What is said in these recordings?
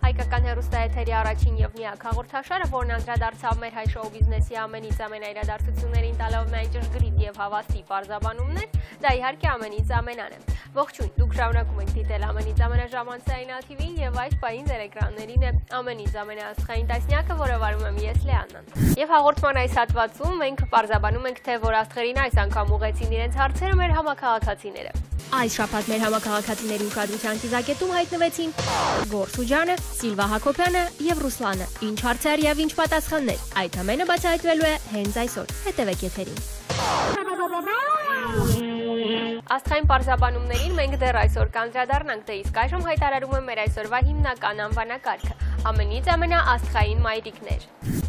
Հայկական հեռուստաեթերի առաջին և միակ հաղորդաշարը, որն անդրադարձավ մեր հայ շոու բիզնեսի ամենից ամենաիրադարձություններին տալով միայն ճշգրիտ և հավաստի պարզաբանումներ, դա իհարկե ամենից ամենան է։ Ողջույն, դուք շարունակում եք դիտել ամենից ամենաժամանցային ATV-ին և այս պահին ձեր էկրաններին է ամենից ամենաաստղային տասնյակը, որը վարում եմ ես Լեաննան։ Եվ հաղորդման այս հատվածում մենք պարզաբանում ենք, թե որ աստղերին այս անգամ ուղղեցին իրենց հարցերը մեր համաքաղաքացիները։ Այս շաբաթ մեր համաքաղաքացիների ուշադրության կիզակետում հայտնվեցին Գոր Շուջանը, Սիլվա Հակոբյանը և Ռուսլանը։ Ինչ հարցեր և ինչ պատասխաններ, այդ ամենը բացահայտվելու է հենց այսօր։ Հետևեք եթերին։ Աստղային պարզաբանումներին մենք դեռ այսօր կանդրադառնանք, թե իսկ այժմ հայտարարում եմ մեր այսօրվա հիմնական անվանակարգը՝ ամենից ամենաաստղային մայրիկներ։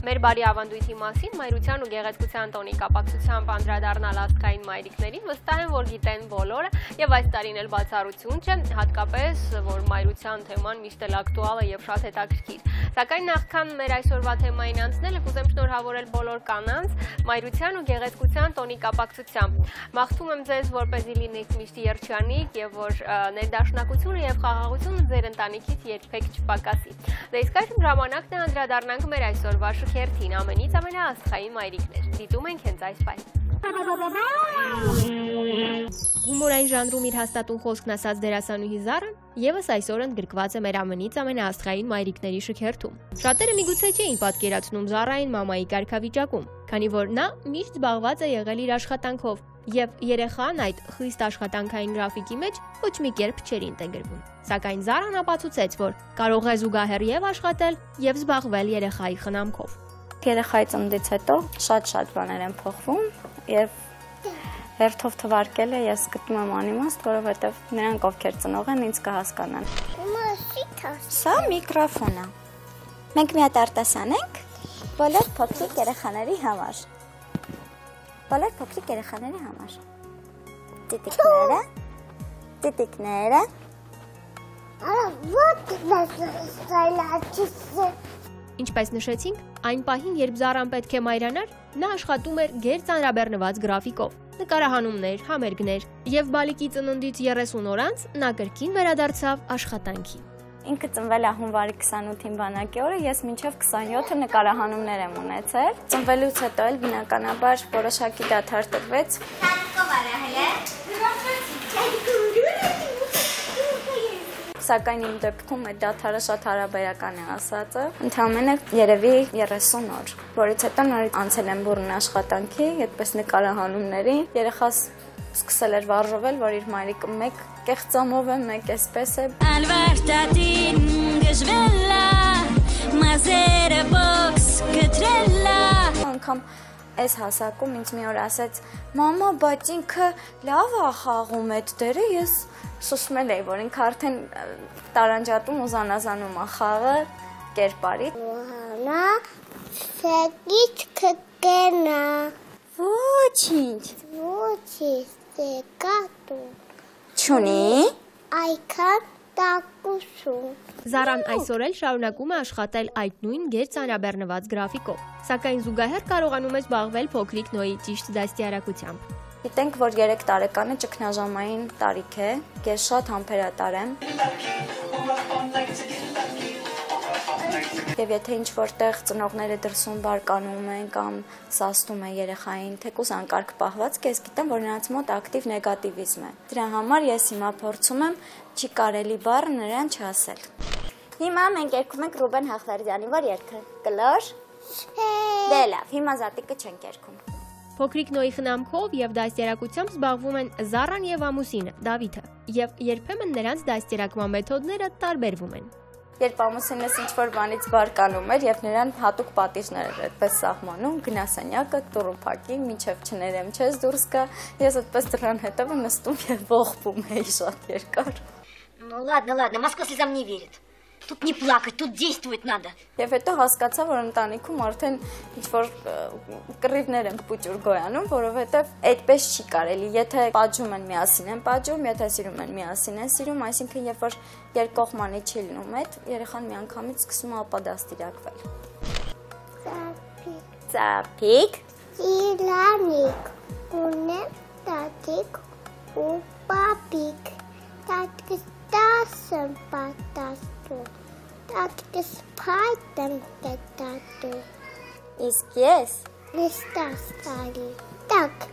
Մեր բարի ավանդույթի մասին մայրության ու գեղեցկության տոնի կապակցությամբ անդրադառնալ աստղային մայրիկներին վստահ եմ, որ գիտեն բոլորը, եւ այս տարին էլ բացառություն չէ, հատկապես որ մայրության թեման միշտ էլ ակտուալ է եւ շատ հետաքրքիր։ Սակայն նախքան մեր այսօրվա թեմային անցնելը կուզեմ շնորհավորել բոլոր կանանց մայրության ու գեղեցկության տոնի կապակցությամբ։ Մաղթում եմ ձեզ, որպեսզի լինեք միշտ երջանիկ եւ որ ներդաշնակությունը եւ խաղաղությունը ձեր ընտանիքից երբեք չպակասի։ Դե իսկ այժմ ժամանակն է անդրադառնանք մեր այսօրվա շքերթին, ամենից ամենաաստղային մայրիկներ։ Դիտում ենք հենց այս պահին։ Հումորային ժանրում իր հաստատուն խոսքն ասած դերասանուհի Զարան եւս այսօր ընդգրկված է մեր ամենից ամենաաստղային մայրիկների շքերթում։ Շատերը միգուցե չէին պատկերացնում Զարային մամայի կարգավիճակում, քանի որ նա միշտ զբաղված է եղել իր աշխատանքով, եւ երեխան այդ խիստ աշխատանքային գրաֆիկի մեջ ոչ մի կերպ չէր ինտեգրվում։ Սակայն Զարան ապացուցեց, որ կարող է զուգահեռ եւ աշխատել եւ զբաղվել երեխայի խնամքով։ Երեխայի ծնունդից հետո շատ բաներ են փոխվում եւ հերթով թվարկելը ես գտնում եմ անիմաստ, որովհետեւ նրանք ովքեր ծնող են ինձ կհասկանան։ Սա միկրոֆոն է։ Մենք մի հատ արտասանենք բոլոր փոքրիկ երեխաների համար։ Բոլոր փոքրիկ երեխաների համար։ Տիտիկները։ Ինչպես նշեցինք, այն պահին, երբ Զարան պետք է մայրանար, նա աշխատում էր գերծանրաբեռնված գրաֆիկով, նկարահանումներ, համերգներ, եւ բալիկի ծնունդից 30 օր անց նա կրկին վերադարձավ աշխատանքի։ Ինքը ծնվել է հունվարի 28-ին բանակի օրը, ես մինչև 27-ը նկարահանումներ եմ ունեցել։ Ծնվելուց հետո էլ բնականաբար որոշակի դադար տրվեց։ Սակայն իմ դեպքում այդ դադարը շատ հարաբերական է ասածը։ Ընդամենը երևի 30 օր, որից հետո նորից անցել եմ բուռն աշխատանքի, այդպես նկարահանումների։ Երեխաս սկսել էր վարժվել, որ իր մայրիկը մեկ կեղծամով է, մեկ էսպես է։ Անգամ այս հասակում ինձ մի օր ասեց. «Մամա, բայց ինքը լավ է խաղում այդ դերը», ես սուսմել էի, որ ինքը արդեն տարանջատում ու զանազանում է խաղը կերպարի։ Նա սեքից կկենա։ Ոչինչ։ Սեկատու։ Չունի։ Այքան տակուսու։ Զարան այսօր էլ շարունակում է աշխատել այդ նույն գերծանրաբեռնված գրաֆիկով, սակայն զուգահեռ կարողանում է զբաղվել փոքրիկ Նոյի ճիշտ դաստիարակությամբ։ Գիտենք, որ 3 տարեկանը ճգնաժամային տարիք է, ես շատ համբերատար եմ։ Եվ եթե ինչ-որտեղ ծնողները դրսում բարկանում են կամ սաստում են երեխային, թեկուզ անկարգ պահվածք, ես գիտեմ, որ նրանց մոտ ակտիվ նեգատիվիզմ է։ Դրա համար ես հիմա փորձում եմ չի կարելի բառը նրան չասել։ Հիմա մենք երգում ենք Ռուբեն Հախվերդյանի որ երգը։ Կլոր։ Դե լավ, հիմա զատիկը չենք երգում։ Փոքրիկ Նոյի խնամքով եւ դաստիարակությամբ զբաղվում են Զարան եւ ամուսինը Դավիթը, եւ երբեմն նրանց դաստիարակման մեթոդները տարբերվում են։ Երբ ամուսինս ինչ-որ բանից բարկանում էր եւ նրան հատուկ պատիժներ էր այդպես սահմանում, գնասենյակը տուրուփակի, մինչեւ չներեմ չես դուրս գա, ես այդպես դրան հետո նստում եւ ողբում էի շատ երկար։ Ну ладно, Москва слезам не верит. Тут не плакать, тут действовать надо. Եվ հետո հասկացա, որ ընտանիքում արդեն ինչ-որ կռիվներ են փուճուր գոյանում, որովհետև այդպես չի կարելի, եթե պատժում են միասին են պատժում, եթե սիրում են միասին են սիրում, այսինքն երբ որ երկկողմանի չի լինում այդ, երեխան միանգամից սկսում է ապադաստիարակվել։ Ծափիկ Իլանիկ ունեմ տատիկ ու պապիկ տատկս 10 պատաստում տատկս փայտ եմ տատու Իսկ ես 10 տարի տակ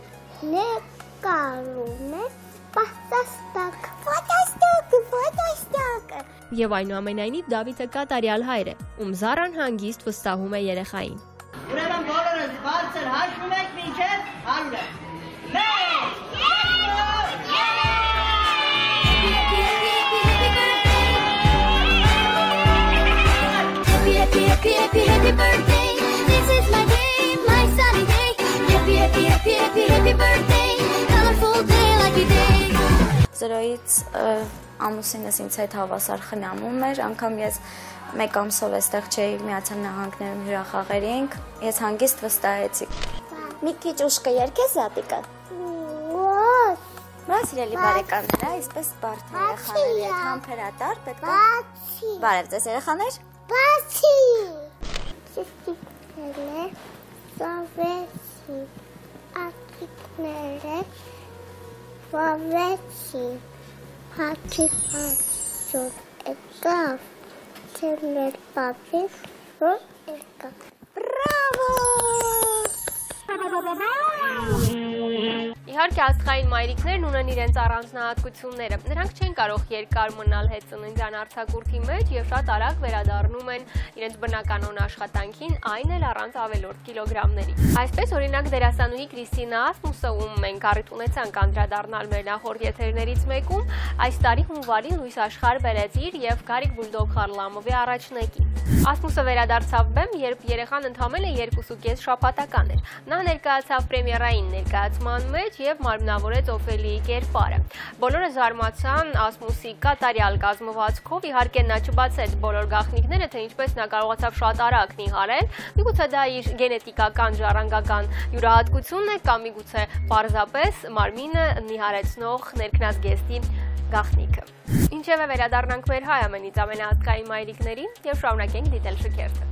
նկարում եմ պատաստակ Ֆոտոստակ Եվ այնուամենայնիվ Դավիթը կատարյալ հայր է, ում Զարան հանգիստ վստահում է երեխային։ Ուրեմն բոլորս բարձր հաշվում եք մինչև 100-ը։ Happy birthday, this is my day, my sunny day. Happy birthday, colorful day like a day. Զրոյից ամուսինս ինձ հետ հավասար խնամում էր, անգամ ես մեկ ամսով էստեղ չէի Միացյալ Նահանգներում հյուրախաղերի էինք, ես հանգիստ վստահեցի։ Մի քիչ ուշ կերկես Զատիկը։ Բա սիրելի բարեկամներ, այսպես բարդ երեխաների հետ համբերատար պետք է։ Բարև ձեզ երեխաներ։ Բացի Սիսիկները Սովեցի Ակիկները Վավեցի Հաչիպացում Եկավ Չերներ պապիս Որ եկավ Բրավո։ Իհարկե աստղային մայրիկներն ունեն իրենց առանձնահատկությունները։ Նրանք չեն կարող երկար մնալ հետ ծննդյան արձակուրդի մեջ եւ շատ արագ վերադառնում են իրենց բնականոն աշխատանքին, այն էլ առանց ավելորդ կիլոգրամների։ Այսպես օրինակ դերասանուհի Կրիստինա Ասմուսը, ում մենք առիթ ունեցանք անդրադառնալ մեր նախորդ եթերներից մեկում, այս տարի հունվարին լույս աշխարհ բերեց իր եւ Գարիկ Բուլդոգ Խարլամովի առաջնեկին։ Ասմուսը վերադարձավ բեմ, երբ երեխան ընդամենը 2.5 շաբաթական էր։ Նա ներկայացավ պրեմիերային ներկայացման մեջ եւ մարմնավորեց Օֆելիի կերպարը։ Բոլորը զարմացան Ասմուսի կատարյալ կազմվածքով, իհարկե նա չբացեց բոլոր գաղտնիքները, թե ինչպես նա կարողացավ շատ արագ նիհարել։ Միգուցե դա իր գենետիկական ժառանգական յուրահատկությունն է կամ միգուցե պարզապես մարմինը նիհարեցնող ներքնազգեստի գաղտնիքը։ Ինչևէ վերադառնանք մեր հայ ամենից ամենաաստղային մայրիկներին եւ շարունակենք դիտել շքերթը։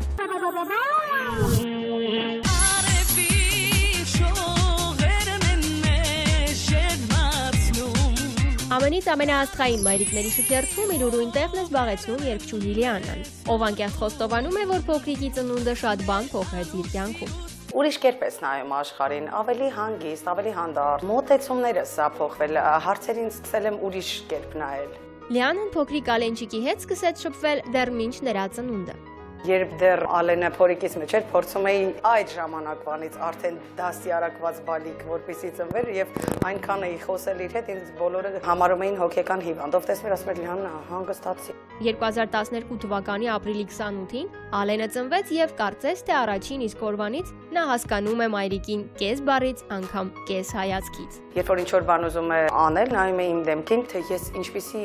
Ամենից ամենաաստղային մայրիկների շքերթում իր ուրույն տեղն է զբաղեցնում երգչուհի Լիանան, ով անկեղծ խոստովանում է, որ փոքրիկի ծնունդը շատ բան փոխեց իր կյանքում։ Ուրիշ կերպ ես նայում աշխարհին, ավելի հանգիստ, ավելի հանդարտ։ Մոտեցումները սա փոխվել, հարցերին սկսել եմ ուրիշ կերպ նայել։ Լիանան փոքրիկ Ալենչիկի հետ սկսեց շփվել դեռ մինչ նրա ծնունդը։ Երբ դեռ Ալենը փորիկից մեջ էր, փորձում էի այդ ժամանակվանից արդեն դաստիարակված բալիկ, որպեսզի ծնվեր եւ այնքան էի խոսել իր հետ, ինձ բոլորը համարում էին հոգեկան հիվանդ։ Ով տեսներ, ասում էր Լիանա, հանգստացի։ 2012 թվականի ապրիլի 28-ին Ալենը ծնվեց եւ կարծես թե առաջին իսկ օրվանից նա հասկանում է մայրիկին կես բառից անգամ կես հայացքից։ Երբ որ ինչ-որ բան ուզում է անել, նայում է իմ դեմքին, թե ես ինչպիսի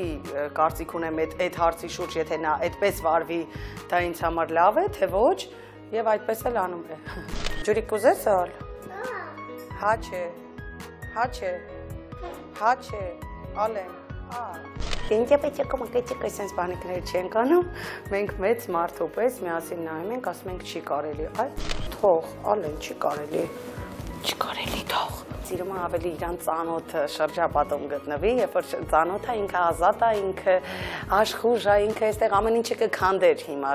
կարծիք ունեմ այդ հարցի շուրջ, եթե նա այդպես վարվի, դա ինձ համար լավ է, թե ոչ, եւ այդպես էլ անում է։ Ջուրիկ կուզես ալ։ Հա չէ։ Հա չէ։ Հա չէ։ Ալեն։ Ինտեպետիկը մկետիկը այսպես բաներ չեն կանում, մենք մեծ մարդու պես միասին նայում ենք, ասում ենք չի կարելի, այ թող, Ալեն, չի կարելի։ Չի կարելի թող։ Սիրում եմ ավելի իրան ծանոթ շրջապատում գտնվի, երբ որ ծանոթ է, ինքը ազատ է, ինքը աշխուժ է, ինքը այստեղ ամեն ինչը կքանդեր հիմա։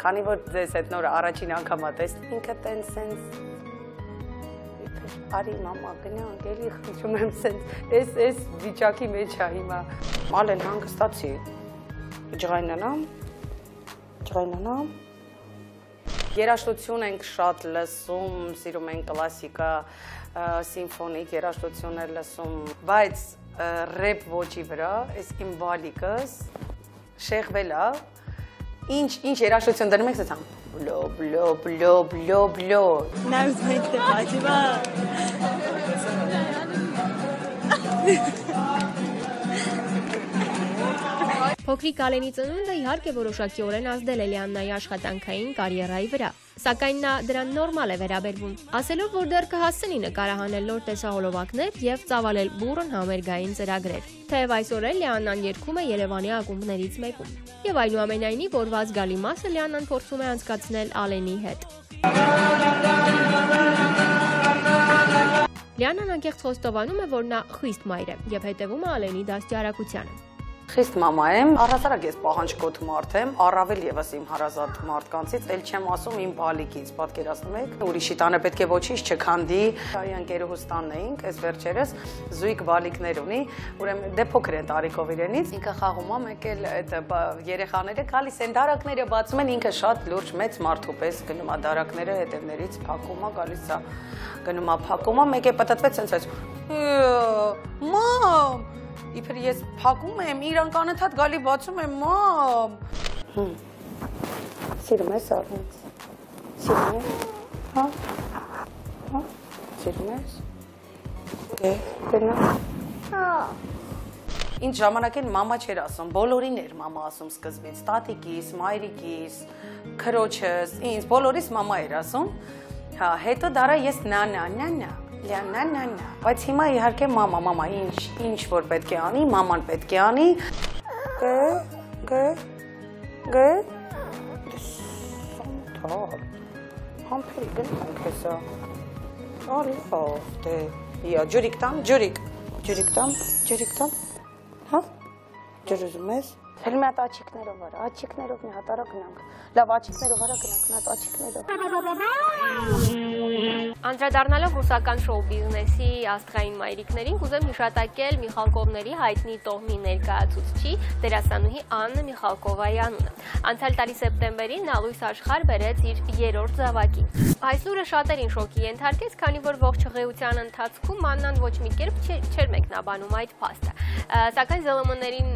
Քանի որ ձեզ հետ նոր առաջին անգամ տեսնում, ինքը տեն սենց արի մամա գնանք, էլի խնդրում եմ սենց էս վիճակի մեջ է հիմա։ Ալեն հանգստացի։ Ջղայնանամ։ Երաժշտություն ենք շատ լսում, սիրում ենք կլասիկա, սիմֆոնիկ երաժշտություններ լսում, բայց ռեփ ոճի վրա, այս իմ բալիկս շեղվել է, ինչ երաժշտություն դնում եք սա։ բլո։ Նա ուզում է ինքն է պատիվա։ Փոքրիկ Ալենի ծնունդը իհարկե որոշակիորեն ազդել է Լիաննայի աշխատանքային կարիերայի վրա, սակայն նա դրան նորմալ է վերաբերվում, ասելով, որ դեռ կհասցնի նկարահանել նոր տեսահոլովակներ եւ ծավալել բուռն համերգային ծրագրեր։ Թեև այսօր էլ Լիաննան երգում է Երևանի ակումբներից մեկում։ Եվ այնուամենայնիվ որված գալի մասը Լիաննան փորձում է անցկացնել Ալենի հետ։ Լիաննան անկեղծ խոստովանում է, որ նա խիստ մայր է եւ հետեւում է Ալենի դաստիարակությանը։ Խիստ մամա եմ, առհասարակ ես պահանջկոտ մարդ եմ, առավել եւս իմ հարազատ մարդկանցից, ել չեմ ասում իմ բալիկից, պատկերացնում եք, ուրիշի տանը պետք է ոչինչ չքանդի, այ ընկերուհուս տանն էինք, այս վերջերս զույգ բալիկներ ունի, ուրեմն դե փոքր են տարիքով իրենից, ինքը խաղում է, մեկ էլ այդ երեխաները գալիս են, դարակները բացում են, ինքը շատ լուրջ մեծ մարդու պես գնում է դարակները հետևներից փակում է, գալիս է գնում է փակում է, մեկ է պատտվեց sense մամ Իբր ես փակում եմ, իրանք անընդհատ գալի բացում եմ, մամ։ Սիրում ես առնից։ Սիրում ես։ Հա։ Հա։ Սիրում ես։ Գնա։ Հա։ Ինձ ժամանակին մամա չէր ասում, բոլորին էր մամա ասում սկզբից, տատիկիս, մայրիկիս, քրոջս, ինձ բոլորիս մամա էր ասում։ Հա, հետո դարա ես նանա։ Լիաննա, բայց հիմա իհարկե մամա, ինչ որ պետք է անի, մաման պետք է անի։ Գ։ Սանտար։ Համբերի գնանք հեսա։ Ալով, դե։ Իա, ջուրիկ տամ։ Հա։ Ջուր ուզում ես։ Հել մի հատ աչիկներով արա, աչիկներով մի հատ արա գնանք։ Լավ, աչիկներով արա գնանք, մի հատ աչիկներով։ Անդրադառնալով ռուսական շոու բիզնեսի աստղային մայրիկներին, կուզեմ հիշատակել Միխալկովների հայտնի տոհմի ներկայացուցչի դերասանուհի Աննա Միխալկովայի անունը։ Անցյալ տարի սեպտեմբերին նա լույս աշխարհ բերեց իր 3-րդ զավակին։ Այս լուրը շատերին շոկի ենթարկեց, քանի որ ողջ հղիության ընթացքում Աննան ոչ մի կերպ չէր մեկնաբանում այդ փաստը։ Սակայն ԶԼՄ-ներին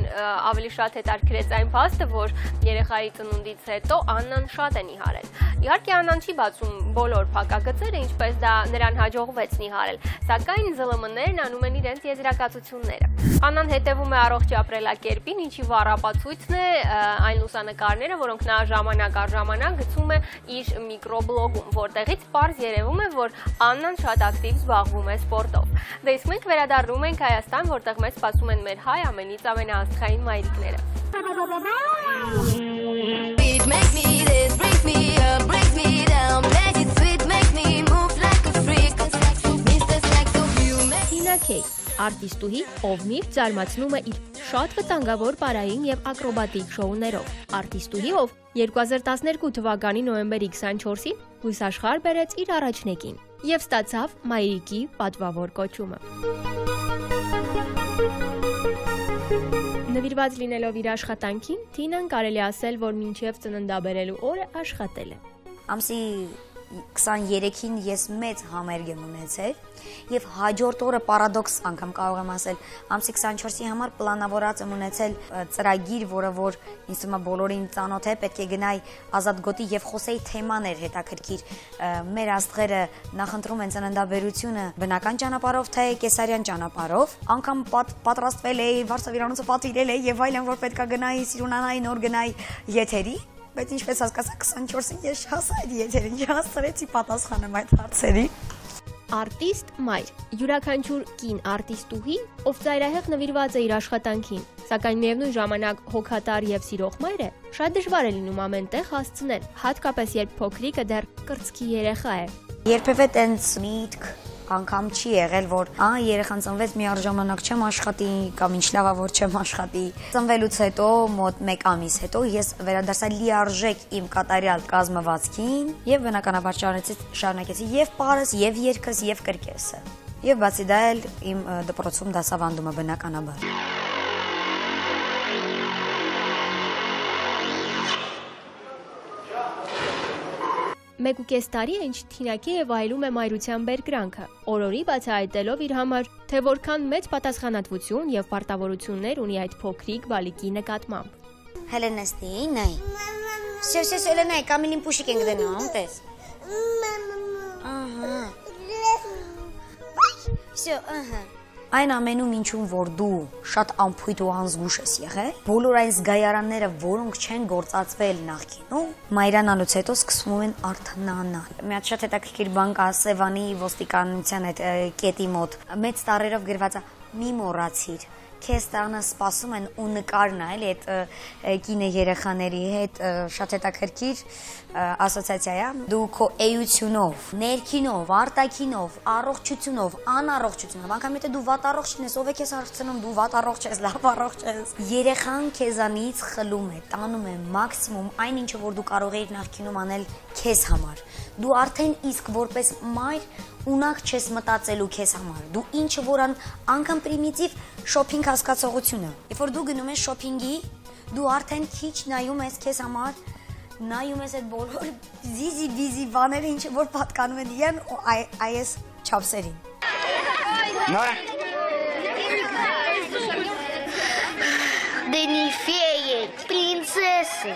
ավելի շատ հետաքրքրեց այն փաստը, որ երեխայի ծնունդից հետո Աննան շատ է նիհարել։ Իհարկե Աննան չի բացում բոլոր փակագծերը, ինչպես դա նրան հաջողվեց նիհարել, սակայն ԶԼՄ-ներն անում են իրենց եզրակացությունները։ Աննան հետևում է առողջ ապրելակերպին, ինչի վառ ապացույցն է այն լուսանկարները, որոնք նա ժամանակ առ ժամանակ գցում է իր միկրոբլոգում, որտեղից պարզ երևում է, որ Աննան շատ ակտիվ զբաղվում է սպորտով։ Դե իսկ մենք վերադառնում ենք Հայաստան, որտեղ մեզ սպասում են մեր հայ ամենից ամենաաստղային մայրիկները։ Թինա Քեյ, արտիստուհի, ով միշտ զարմացնում է իր շատ վտանգավոր պարային եւ ակրոբատիկ շոուներով։ Արտիստուհի, ով 2012 թվականի նոյեմբերի 24-ին լույս աշխարհ բերեց իր առաջնեկին եւ ստացավ մայրիկի պատվավոր կոչումը։ Նվիրված լինելով իր աշխատանքին, Թինան կարելի ասել, որ մինչև ծննդաբերելու օրը աշխատել է։ Ամսի 23-ին ես մեծ համերգ եմ ունեցել եւ հաջորդ օրը պարադոքս անգամ կարող եմ ասել ամսի 24-ի համար պլանավորած եմ ունեցել ծրագիր, որը որ ինձ թվում է բոլորին ծանոթ է, պետք է գնայի Ազատ գոտի եւ խոսեի թեմաներ հետաքրքիր։ Մեր աստղերը նախընտրում են ծննդաբերությունը բնական ճանապարհով, թե կեսարյան ճանապարհով, անգամ պատրաստվել էի, վարսավիրանոցը պատվիրել էի եւ այլն, որ պետքա գնայի Սիրունանայի նոր գնայի եթերի, բայց ինչպես հասկացա 24-ին ես չհասա այդ եթերին, չհասցրեցի պատասխանեմ այդ հարցերի։ Արտիստ մայր, յուրաքանչյուր կին արտիստուհի, ով ծայրահեղ նվիրված է իր աշխատանքին, սակայն միևնույն ժամանակ հոգատար եւ սիրող մայր է, շատ դժվար է լինում ամեն տեղ հասցնել, հատկապես երբ փոքրիկը դեռ կրծքի երեխա է։ Երբևէ տենց միտք անգամ չի եղել, որ երեխան ծնվեց, մի առժամանակ չեմ աշխատի, կամ ինչ լավա որ չեմ աշխատի։ Ծնվելուց հետո, մոտ 1 ամիս հետո ես վերադարձա լիարժեք իմ կատարյալ կազմվածքին եւ բնականաբար շարունակեցի եւ պարս, եւ երգս, եւ կրկեսը։ Եվ բացի դա էլ իմ դպրոցում դասավանդումը բնականաբար։ 1.5 տարի է, ինչ Թինա Քեյը վայելում է մայրության բերկրանքը, օրորի բացահայտելով իր համար, թե որքան մեծ պատասխանատվություն եւ պարտավորություններ ունի այդ փոքրիկ բալիկի նկատմամբ։ Հելենեստի, նայ։ Все, Էլենա, Կամիլին փուշիկ ենք դնում, ոնտես։ Ահա։ Все, ահա։ Այն ամենում ինչում որ դու շատ ամփույթ ու անզգուշ ես եղել, բոլոր այն զգայարանները, որոնք չեն գործածվել նախկինում, մայրանալուց հետո սկսվում են արթնանալ։ Մի հատ շատ հետաքրքիր բան կա Սևանի ոստիկանության այդ կետի մոտ։ Մեծ տառերով գրված է՝ մի մոռացիր։ Քեզ տանը սպասում են ու նկարն է, էլի այդ կինը երեխաների հետ շատ հետաքրքիր ասոցիացիա է։ Դու քո էությունով, ներքինով, արտաքինով, առողջությունով, անառողջությունով, անգամ եթե դու վատ առողջ ես, ով է քեզ հարցնում, դու վատ առողջ ես, լավ առողջ ես։ Երեխան քեզանից խլում է, տանում է մաքսիմում այն ինչը որ դու կարող ես նախկինում անել քեզ համար։ Դու արդեն իսկ որպես մայր ունակ չես մտածելու քեզ համար։ Դու ինչը որ անգամ պրիմիտիվ շոփինգ հասկացողությունը։ Երբ որ դու գնում ես շոփինգի, դու արդեն քիչ նայում ես քեզ համար, նայում ես այդ բոլոր զիզի բաները, ինչը որ պատկանում են իրեն ու այս չափսերին։ Նորա։ Դենի ֆեյե, պրինցեսը։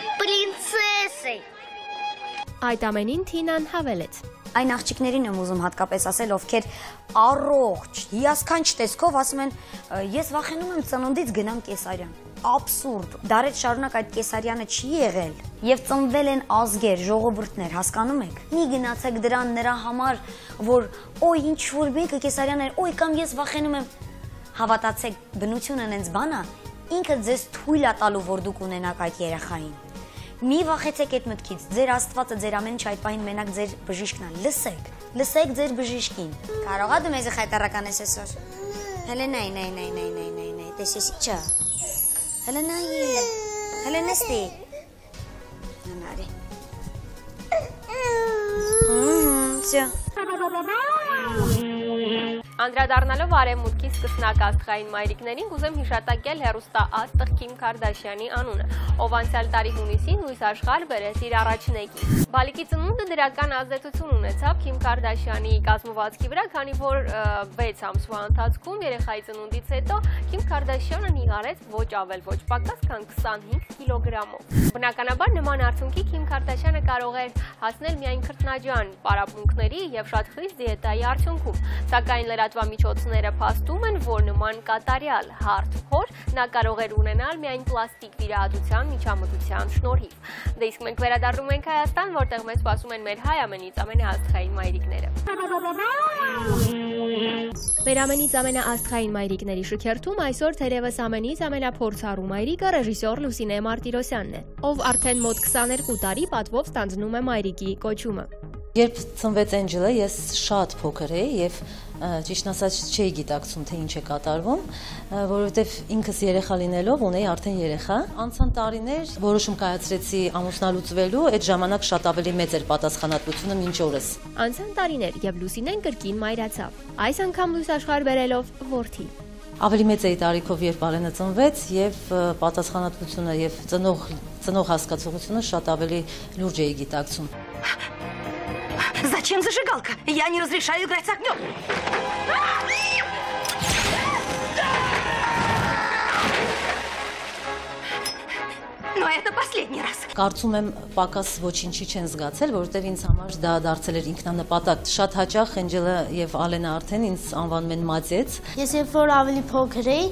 Այդ ամենին Թինան հավելեց. Այն աղջիկներին եմ ուզում հատկապես ասել, ովքեր առողջ, հիասքանչ տեսքով ասում են, ես վախենում եմ ծնունդից գնամ կեսարյան։ Աբսուրդ, դարեր շարունակ այդ կեսարյանը չի եղել, եւ ծնվել են ազգեր, ժողովուրդներ, հասկանում եք։ Մի գնացեք դրան նրա համար, որ օй ինչ որ մեկը կեսարյան էր, օй կամ ես վախենում եմ։ Հավատացեք, բնությունը այնց բան է, ինքը ձեզ թույլ է տալու, որ դուք ունենաք այդ երեխային։ Մի վախեցեք այդ մտքից, ձեր Աստվածը ձեր ամեն ինչ այդ պահին մենակ ձեր բժիշկն է, լսեք ձեր բժիշկին։ Կարող է դու մեզ խայտարական ես այսօր։ Հելենայի, տեսես ինչա։ Հելենեստի։ Նարի։ Всё։ Անդրադառնալով արևմուտքի սկսնակ աստղային մայրիկներին, կուզեմ հիշատակել հեռուստաաստղ Քիմ Քարդաշյանի անունը, ով անցյալ տարի հունիսին լույս աշխարհ բերեց իր առաջնեկին։ Բալիկի ծնունդը դրական ազդեցություն ունեցավ Քիմ Քարդաշյանի կազմվածքի վրա, քանի որ 6 ամսվա ընթացքում երեխայի ծնունդից հետո Քիմ Քարդաշյանը նիհարեց ոչ ավել ոչ պակաս, քան 25 կիլոգրամով։ Բնականաբար նման արդյունքի Քիմ Քարդաշյանը կարող էր հասնել միայն քրտնաջան պարապմունքների եւ շատ խիստ դիետայի արդյունքում, սակայն լրատվամիջոցները փաստում են, որ նման կատարյալ հարթ հոր նա կարող էր ունենալ միայն պլաստիկ վիրահատության միջամտության շնորհիվ։ Դե իսկ մենք վերադառնում ենք Հայաստան, որտեղ մեզ սպասում են մեր հայ ամենից ամենաաստղային մայրիկները։ Մեր ամենից ամենաաստղային մայրիկների շքերթում այսօր թերևս ամենից ամենափորձառու մայրիկը ռեժիսոր Լուսինե Մարտիրոսյանն է, ով արդեն մոտ 22 տարի պատվով ստանձնում է մայրիկի կոչումը։ Երբ ծնվեց Էնջելը, ես շատ փոքր էի եւ ճիշտն ասած չէի գիտակցում, թե ինչ է կատարվում, որովհետեւ ինքս երեխա լինելով ունեի արդեն երեխա։ Անցան տարիներ, որոշում կայացրեցի ամուսնալուծվելու, այդ ժամանակ շատ ավելի մեծ էր պատասխանատվությունը մինչ օրս։ Անցան տարիներ եւ Լուսինեն կրկին մայրացավ, այս անգամ լույս աշխարհ բերելով որդի։ Ավելի մեծ էի տարիքով, երբ Արենը ծնվեց, եւ պատասխանատվությունը եւ ծնող հասկացողությունը շատ ավելի լուրջ էի գիտակցում։ Зачем зажигалка? Я не разрешаю играть с огнем. Но это последний раз. Կարծում եմ պակաս ոչինչի չեն զգացել, որովհետև ինձ համար դա դարձել էր ինքնանպատակ։ Շատ հաճախ Էնջելը եւ Ալենը արդեն ինձ անվանում են մածեց։ Ես երբ որ ավելի փոքր էի,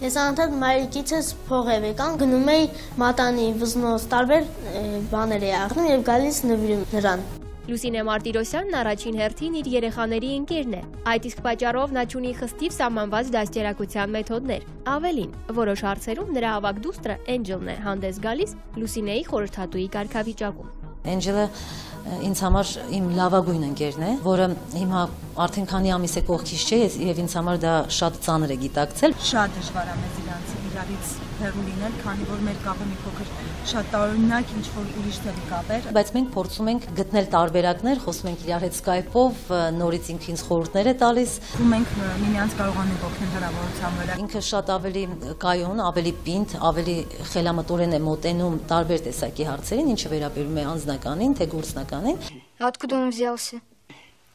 ես անդադ մայրիկիցս փող եմ եկան, գնում էի մատանի, վզնոց, տարբեր բաներ էի աղնում եւ գալիս նվիրում նրան։ Լուսինե Մարտիրոսյանն առաջին հերթին իր երեխաների ընկերն է։ Այդ իսկ պատճառով նա ունի խստիվ սահմանված դաստիարակության մեթոդներ։ Ավելին, որոշ հարցերում նրա ավագ դուստրը Էնջելն է հանդես գալիս Լուսինեի խորհրդատուի կարգավիճակում։ Էնջելը ինձ համար իմ լավագույն ընկերն է, որը հիմա արդեն քանի ամիս է կողքից չէ, եւ ինձ համար դա շատ ծանր է գիտակցել։ Շատ դժվար է մեզ իրարից հեռու լինել, քանի որ մեր կապը մի փոքր շատ տարօրինակ ինչ որ ուրիշ տեղի կապեր, բայց մենք փորձում ենք գտնել տարբերակներ, խոսում ենք իրար հետ Skype-ով, նորից ինքը ինձ խորհուրդներ է տալիս, ու մենք միմյանց կարողանում օգնել հնարավորության վրա։ Ինքը շատ ավելի կայուն, ավելի պինդ, ավելի խելամտորեն է մոտենում տարբեր տեսակի հարցերին, ինչը վերաբերում է անձնականին, թե գործնականին։ Откуда он взялся?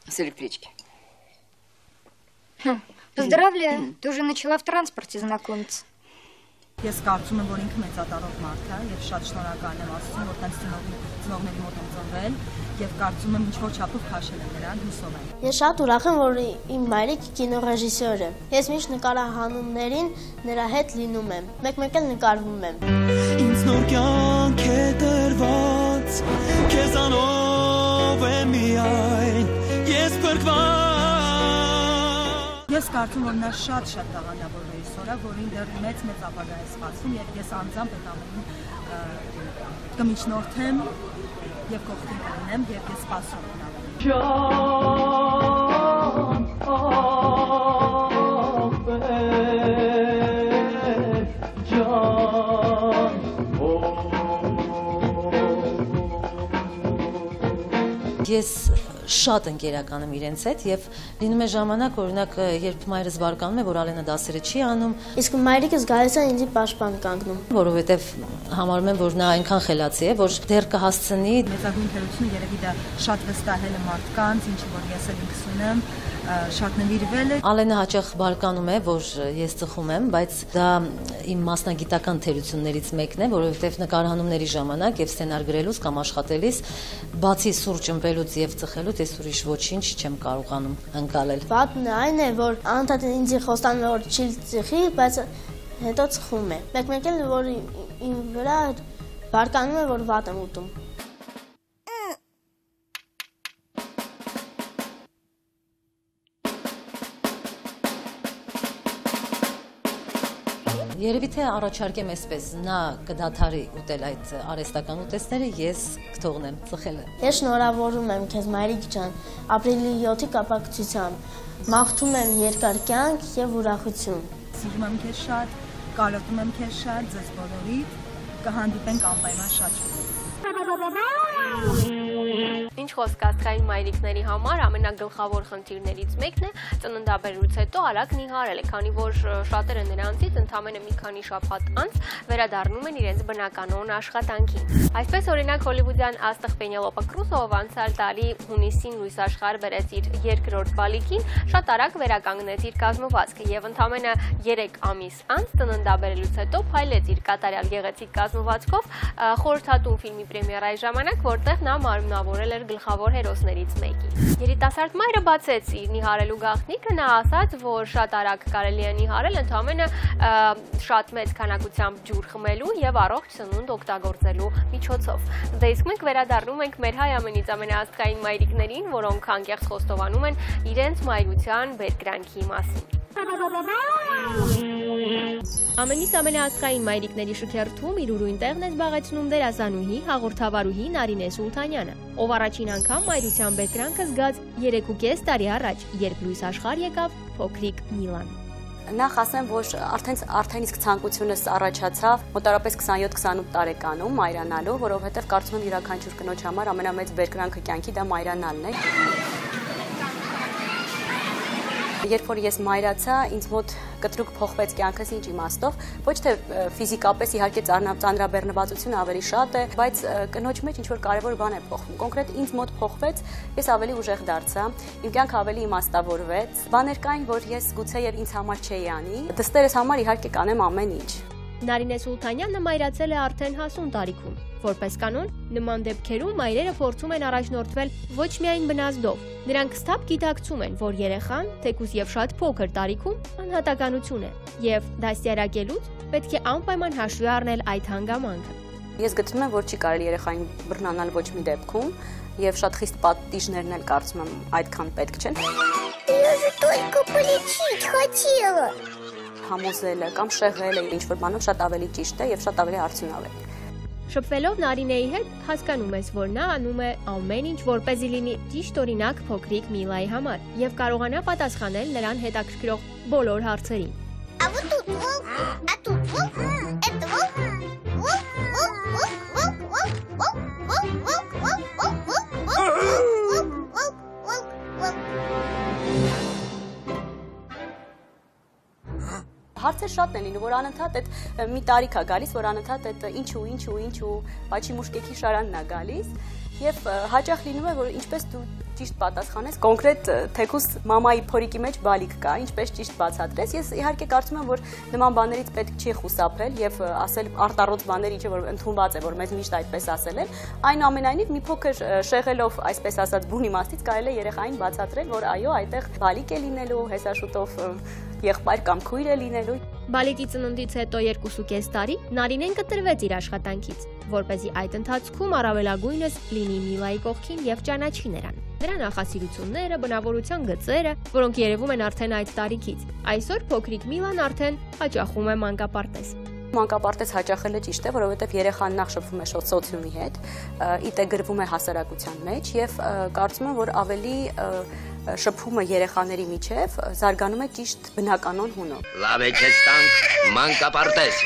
С электрички. Поздравляю, ты уже начала в транспорте знакомиться. Ես կարծում եմ, որ ինքը մեծատառով մարդ է եւ շատ շնորհակալ եմ Աստծուն, որ տենց ծնողների մոտ եմ ծնվել եւ կարծում եմ ինչ-որ չափով քաշել եմ նրան, հուսով եմ։ Ես շատ ուրախ եմ, որ իմ մայրիկը կինոռեժիսոր է։ Ես միշտ նկարահանումներին նրա հետ լինում եմ, մեկ-մեկ էլ նկարվում եմ։ Ինձ նոր կյանք է տրված, քեզանով եմ միայն, ես փրկված։ Ես կարծում եմ, որ նա շատ տաղանդավոր ռեժիսոր է, որին դեռ մեծ ապագա է սպասում եւ ես անձամբ այդ ամենին կմիջնորդեմ եւ կողքին կլինեմ եւ ես սպասում եմ Ես շատ ընկերական եմ իրենց հետ եւ լինում է ժամանակ, օրինակ, երբ մայրս բարկանում է, որ Ալենը դասերը չի անում, իսկ մայրիկս գալիս է ինձ պաշտպան կանգնում, որովհետեւ համարում եմ, որ նա այնքան խելացի է, որ դեռ կհասցնի մեծագույն թերությունը երևի դա շատ վստահել է մարդկանց, ինչի որ ես էլ ինքս ունեմ, շատ նվիրվել է։ Ալենը հաճախ բարկանում է, որ ես ծխում եմ, բայց դա իմ մասնագիտական թերություններից մեկն է, որովհետև նկարահանումների ժամանակ եւ սցենար գրելուց կամ աշխատելիս բացի սուրճ ըմպելուց եւ ծխելուց ես ուրիշ ոչինչ չեմ կարողանում ընկալել։ Պատն այն է, որ անընդհատ ինձ խոստանում է, որ չի ծխի, բայց հետո ծխում է։ Մեկ-մեկ էլ որ իմ վրա բարկանում է, որ վատ եմ ուտում։ Երևի թե առաջարկեմ այսպես, նա կդադարի ուտել այդ արհեստական ուտեստները, ես կթողնեմ ծխելը։ Ես շնորհավորում եմ քեզ մայրիկ ջան, ապրիլի 7-ի կապակցությամբ։ Մաղթում եմ երկար կյանք եւ ուրախություն։ Սիրում եմ քեզ շատ, կարոտում եմ քեզ շատ, ձեզ բոլորիդ, կհանդիպենք անպայման շատ շուտ։ Ինչ խոսք աստղային մայրիկների համար ամենագլխավոր խնդիրներից մեկն է ծննդաբերելուց հետո արագ նիհարելը, քանի որ շատերը նրանցից ընդամենը մի քանի շաբաթ անց վերադառնում են իրենց բնականոն աշխատանքին։ Այսպես օրինակ հոլիվուդյան աստղ Պենելոպա Կրուզով անցյալ տարի հունիսին լույս աշխարհ բերեց իր երկրորդ բալիկին, շատ արագ վերականգնեց իր կազմվածքը եւ ընդամենը 3 ամիս անց ծննդաբերելուց հետո փայլեց իր կատարյալ գեղեցիկ կազմվածքով խորհրդատուն ֆիլմի պրեմիերայի ժամանակ, որտեղ նա մարմնավորել էր գլխավոր հերոսներից մեկի։ Երիտասարդ մայրը բացեց իր նիհարելու գաղտնիքը, նա ասաց, որ շատ արագ կարելի է նիհարել ընդամենը շատ մեծ քանակությամբ ջուր խմելու եւ առողջ սնունդ օգտագործելու միջոցով։ Դե իսկ մենք վերադառնում ենք մեր հայ ամենից ամենաաստղային մայրիկներին, որոնք անկեղծ խոստովանում են իրենց մայրության բերկրանքի մասին։ Ամենից ամենաաստղային մայրիկների շքերթում իր ուրույն տեղն է զբաղեցնում դերասանուհի, հաղորդավարուհի Նարինե Սուլթանյանը, ով առաջին անգամ մայրության բերկրանքը զգաց 3.5 տարի առաջ, երբ լույս աշխարհ եկավ փոքրիկ Միլան։ Նախ ասեմ, որ արդեն իսկ ցանկությունս առաջացավ մոտավորապես 27-28 տարեկանում մայրանալու, որովհետև կարծում եմ յուրաքանչյուր կնոջ համար ամենամեծ բերկրանքը կյանքի դա մայրանալն է։ Երբ որ ես մայրացա, ինձ մոտ կտրուկ փոխվեց կյանքս ինչ իմաստով, ոչ թե ֆիզիկապես իհարկե ծանրաբեռնվածությունը ավելի շատ է, բայց կնոջ մեջ ինչ որ կարևոր բան է փոխվում։ Կոնկրետ ինձ մոտ փոխվեց, ես ավելի ուժեղ դարձա, իմ կյանքը ավելի իմաստավորվեց։ Բաներ կային, որ ես գուցե եւ ինձ համար չէի անի։ Դստերս համար իհարկե կանեմ ամեն ինչ։ Նարինե Սուլթանյանը մայրացել է արդեն հասուն տարիքում։ Որպես կանոն, նման դեպքերում մայրերը փորձում են առաջնորդվել ոչ միայն բնազդով։ Նրանք ստապ գիտակցում են, որ երեխան, թեկուզ եւ շատ փոքր տարիքում, անհատականություն է, եւ դաստիարակելուց պետք է անպայման հաշվի առնել այդ հանգամանքը։ Ես գտնում եմ, որ չի կարելի երեխային բռնանալ ոչ մի դեպքում, եւ շատ խիստ պատիժներն էլ կարծում եմ այդքան պետք չեն։ Я же только полечить хотела. Համոզելը կամ շեղելը ինչ-որ բանով շատ ավելի ճիշտ է եւ շատ ավելի արդյունավետ։ Շփվելով Նարինեի հետ հասկանում ես, որ նա անում է ամեն ինչ, որպեսզի լինի ճիշտ օրինակ փոքրիկ Միլայի համար եւ կարողանա պատասխանել նրան հետաքրքրող բոլոր հարցերին։ А вот тут волк, а тут волк, это волк, волк, волк, волк, волк, волк, волк, волк, волк, волк, волк, волк, волк, волк, волк. Հարցեր շատն են լինում, որ անընդհատ այդ մի տարիք է գալիս, որ անընդհատ այդ ինչու, պաչի մուշկեքի շարանն է գալիս եւ հաճախ լինում է, որ ինչպես դու ճիշտ պատասխանես, կոնկրետ թեկուզ մամայի փորիկի մեջ բալիկ կա, ինչպես ճիշտ բացատրես։ Ես իհարկե կարծում եմ, որ նման բաներից պետք չի խուսափել եւ ասել արտառոց բաներ, ինչը որ ընդունված է, որ մեզ միշտ այդպես ասել են, այնուամենայնիվ մի փոքր շեղելով, այսպես ասած, բուն իմաստից կարելի է երեխային բացատրել, որ այո, այդտեղ բալիկ է լինելու, հեսաշուտով եղբայր կամ քույր է լինելու։ Բալիկի ծնունդից հետո 2.5 տարի Նարինեն կտրվեց իր աշխատանքից, որպեսզի այդ ընթացքում առավելագույնս լինի Միլայի կողքին եւ ճանաչի նրան։ Նրա նախասիրությունները, բնավորության գծերը, որոնք երևում են արդեն այդ տարիքից։ Այսօր փոքրիկ Միլան արդեն հաճախում է մանկապարտեզ։ Մանկապարտեզ հաճախելը ճիշտ է, որովհետև երեխան նախ շփվում է սոցիումի հետ, ինտեգրվում է հասարակության մեջ եւ կարծում եմ, որ ավելի շփումը երեխաների միջև զարգանում է ճիշտ բնականon հունով։ Լավ է քեզ տանք մանկապարտեզ։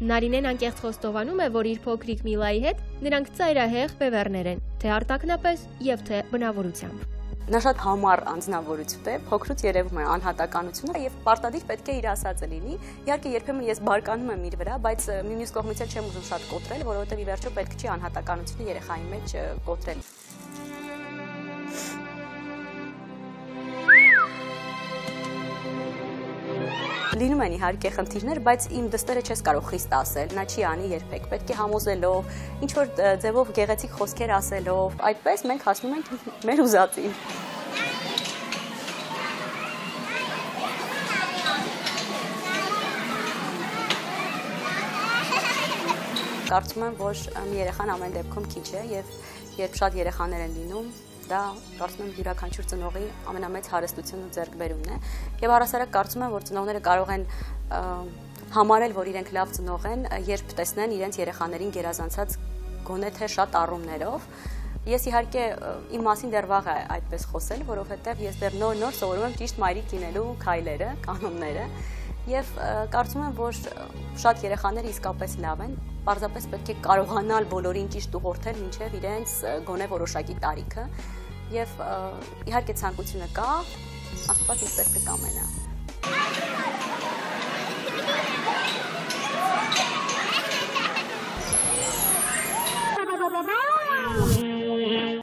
Նարինեն անկեղծ խոստովանում է, որ իր փոքրիկ Միլայի հետ նրանք ծայրահեղ բևեռներ են, թե արտաքնապես եւ թե բնավորությամբ։ Նա շատ համառ անձնավորություն է, փոքրուց երևում է անհատականությունը եւ պարտադիր պետք է իր ասածը լինի։ Իհարկե երբեմն ես բարկանում եմ իր վրա, բայց մյուս կողմից էլ չեմ ուզում շատ կոտրել, որովհետեւ ի վերջո պետք չի անհատականությունը երեխայի մեջ կոտրել։ Լինում են իհարկե խնդիրներ, բայց իմ դստերը չես կարող խիստ ասել, նա չի անի երբեք, պետք է համոզելով, ինչ որ ձևով գեղեցիկ խոսքեր ասելով, այդպես մենք հասնում ենք մեր ուզածին։ Կարծում եմ, որ մի երեխան ամեն դեպքում քիչ է եւ երբ շատ երեխաներ են լինում, դա կարծում եմ յուրաքանչյուր ծնողի ամենամեծ հարստությունն ու ձեռքբերումն է եւ առասարակ կարծում եմ, որ ծնողները կարող են համարել, որ իրենք լավ ծնող են, երբ տեսնեն իրենց երեխաներին գերազանցած գոնե թե շատ առումներով։ Ես իհարկե իմ մասին դեռ վաղ է այդպես խոսել, որովհետեւ ես դեռ նոր սովորում եմ ճիշտ մայրիկ լինելու քայլերը, կանոնները եւ կարծում եմ, որ շատ երեխաներ իսկապես լավ են, պարզապես պետք է կարողանալ բոլորին ճիշտ ուղղորդել մինչեւ իրենց գոնե որոշակի տարիքը եւ իհարկե ցանկությունը կա, Աստված ինչպես կկամենա։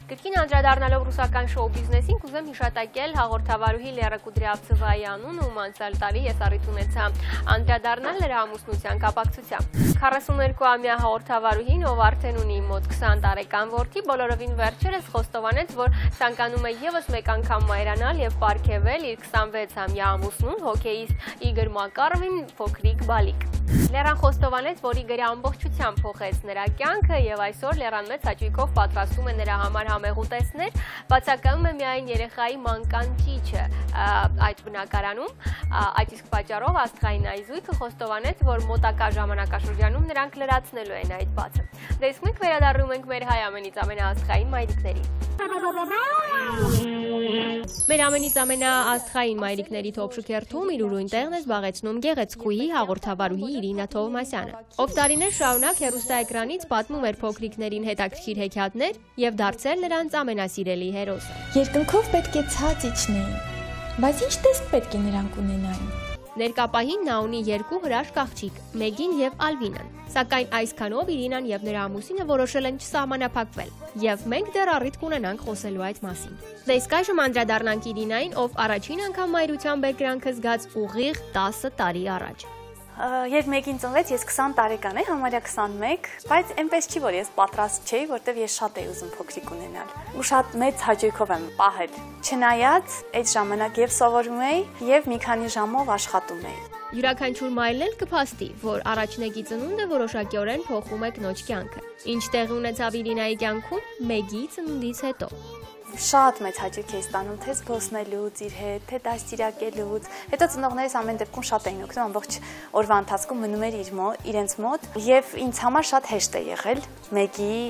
Կրկին անդրադառնալով ռուսական շոու բիզնեսին, կուզեմ հիշատակել հաղորդավարուհի Լերա Կուդրիավցևայի անուն, ում անցյալ տարի ես առիթ ունեցա անդրադառնալ նրա ամուսնության կապակցությամբ։ 42-ամյա հաղորդավարուհին, ով արդեն ունի մոտ 20 տարեկան որդի, բոլորովին վերջերս խոստովանեց, որ ցանկանում է եւս մեկ անգամ մայրանալ եւ պարգեւել իր 26-ամյա ամուսնուն, հոկեյիստ Իգոր Մակարովին փոքրիկ բալիկ։ Լերան խոստովանեց, որ Իգորը ամբողջությամբ փոխեց նրա կյանքը եւ այսօր Լերան մեծ հաճույքով պատրաստում է նրա համար համեղ ուտեսներ, բացակայում է միայն երեխայի մանկան ճիճը այդ բնակարանում, այդ իսկ պատճառով Աստղային այզույթը խոստովանեց, որ մոտակա ժամանակաշրջանում նրանք լրացնելու են այդ բացը։ Դե իսկ մենք վերադառնում ենք մեր հայ ամենից ամենաաստղային մայրիկներին։ Մեր ամենից ամենաաստղային մայրիկների թոփշուքերթում իր ուրույն տեղն է զբաղեցնում գեղեցկուհի հաղորդավարուհի Իրինա Թովմասյանը, ով տարիներ շարունակ հեռուստաէկրանից պատմում էր փոքրիկներին հետաքրքիր հեքիաթներ եւ դարձել նրանց ամենասիրելի հերոսը։ Երկնքով պետք է ցած իջնեին, բայց ինչ տեսք պետք է նրանք ունենային։ Ներկապահին նա ունի երկու հրաշք աղջիկ՝ Մեգին եւ Ալվինան, սակայն այսքանով Իրինան եւ նրա ամուսինը որոշել են չսահմանափակվել, եւ մենք դեռ առիթ կունենանք խոսելու այդ մասին։ Դե իսկ այժմ անդրադառնանք Իրինային, ով առաջին անգամ մայրության բերկրանքը զգաց ուղիղ 10 տարի առաջ։ Երբ Մեգին ծնվեց, ես 20 տարեկան եմ, համարյա 21, բայց այնպես չի, որ ես պատրաստ չէի, որտեվ ես շատ էի ուզում փոքրիկ ունենալ։ Ու շատ մեծ հաճույքով եմ պահել։ Չնայած այդ ժամանակ եւ սովորում էի, եւ մի քանի ժամով աշխատում էի։ Յուրաքանչյուր մայրն էլ կփաստի, որ առաջնեկի ծնունդը որոշակիորեն փոխում է կնոջ կյանքը։ Ինչ տեղի ունեցավ Իրինայի կյանքում Մեգիի ծնունդից հետո։ Շատ մեծ հաճույք էի ստանում թե զբոսնելուց իր հետ, թե դաստիարակելուց։ Հետո ծնողներս ամեն դեպքում շատ էին օգնում, ամբողջ օրվա ընթացքում մնում էր իրենց մոտ, եւ ինձ համար շատ հեշտ է եղել Մեգիի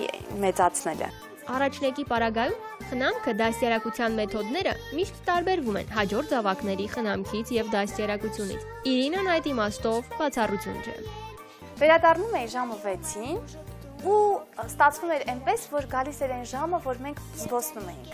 մեծացնելը։ Առաջնեկի պարագայում խնամքը, դաստիարակության մեթոդները միշտ տարբերվում են հաջորդ զավակների խնամքից եւ դաստիարակությունից։ Իրինան այդ իմաստով բացառություն չէ։ Վերադառնում էի ժամը 6-ին ու ստացվում էր այնպես, որ գալիս էր այն ժամը, որ մենք զբոսնում էինք։